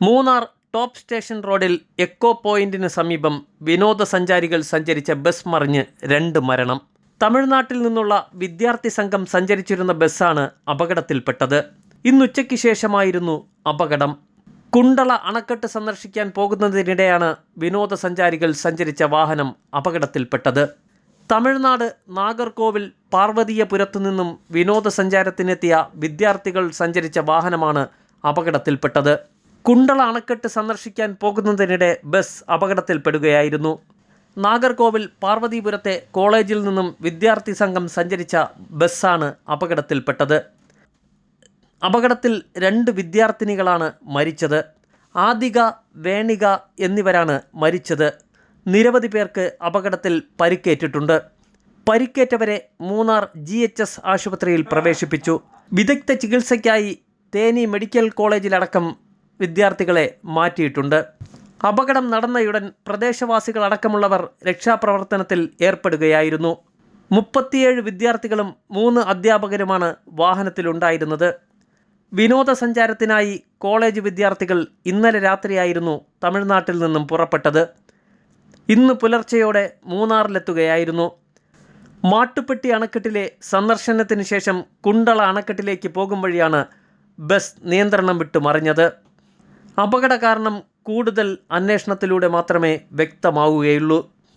Munnar top station റോഡിൽ echo പോയിന്റിന് സമീപം വിനോദസഞ്ചാരികൾ സഞ്ചരിച്ച ബസ് മറിഞ്ഞ് 2 മരണം. തമിഴ്നാട്ടിൽ നിന്നുള്ള വിദ്യാർത്ഥി സംഘം സഞ്ചരിച്ചിരുന്ന ബസ്സാണ് അപകടത്തിൽപ്പെട്ടത്. ഇന്നുച്ചയ്ക്ക് ശേഷമായിരുന്നു അപകടം. കുണ്ടള അണക്കെട്ട് സന്ദർശിക്കാൻ പോകുന്നതിനിടെയാണ് വിനോദസഞ്ചാരികൾ സഞ്ചരിച്ച വാഹനം അപകടത്തിൽപ്പെട്ടത്. തമിഴ്നാട് നാഗർകോവിൽ പാർവതീയപുരത്തു നിന്നും വിനോദസഞ്ചാരത്തിനെത്തിയ വിദ്യാർത്ഥികൾ സഞ്ചരിച്ച വാഹനമാണ് അപകടത്തിൽപ്പെട്ടത്. കുണ്ടള അണക്കെട്ട് സന്ദർശിക്കാൻ പോകുന്നതിനിടെ ബസ് അപകടത്തിൽപ്പെടുകയായിരുന്നു. നാഗർകോവിൽ പാർവതീപുരത്തെ കോളേജിൽ നിന്നും വിദ്യാർത്ഥി സംഘം സഞ്ചരിച്ച ബസ്സാണ് അപകടത്തിൽപ്പെട്ടത്. അപകടത്തിൽ 2 വിദ്യാർത്ഥിനികളാണ് മരിച്ചത്. ആദിക, വേണിക എന്നിവരാണ് മരിച്ചത്. നിരവധി പേർക്ക് അപകടത്തിൽ പരിക്കേറ്റിട്ടുണ്ട്. പരിക്കേറ്റവരെ മൂന്നാർ GHS ആശുപത്രിയിൽ പ്രവേശിപ്പിച്ചു. വിദഗ്ധ ചികിത്സയ്ക്കായി തേനി മെഡിക്കൽ കോളേജിലടക്കം വിദ്യാർത്ഥികളെ മാറ്റിയിട്ടുണ്ട്. അപകടം നടന്നയുടൻ പ്രദേശവാസികളടക്കമുള്ളവർ രക്ഷാപ്രവർത്തനത്തിൽ ഏർപ്പെടുകയായിരുന്നു. 37 വിദ്യാർത്ഥികളും 3 അധ്യാപകരുമാണ് വാഹനത്തിലുണ്ടായിരുന്നത്. വിനോദസഞ്ചാരത്തിനായി കോളേജ് വിദ്യാർത്ഥികൾ ഇന്നലെ രാത്രിയായിരുന്നു തമിഴ്നാട്ടിൽ നിന്നും പുറപ്പെട്ടത്. ഇന്ന് പുലർച്ചെയോടെ മൂന്നാറിലെത്തുകയായിരുന്നു. മാട്ടുപ്പെട്ടി അണക്കെട്ടിലെ സന്ദർശനത്തിന് ശേഷം കുണ്ടള അണക്കെട്ടിലേക്ക് പോകും വഴിയാണ് ബസ് നിയന്ത്രണം വിട്ട് മറിഞ്ഞത്. അപകട കാരണം കൂടുതൽ അന്വേഷണത്തിലൂടെ മാത്രമേ വ്യക്തമാവുകയുള്ളൂ.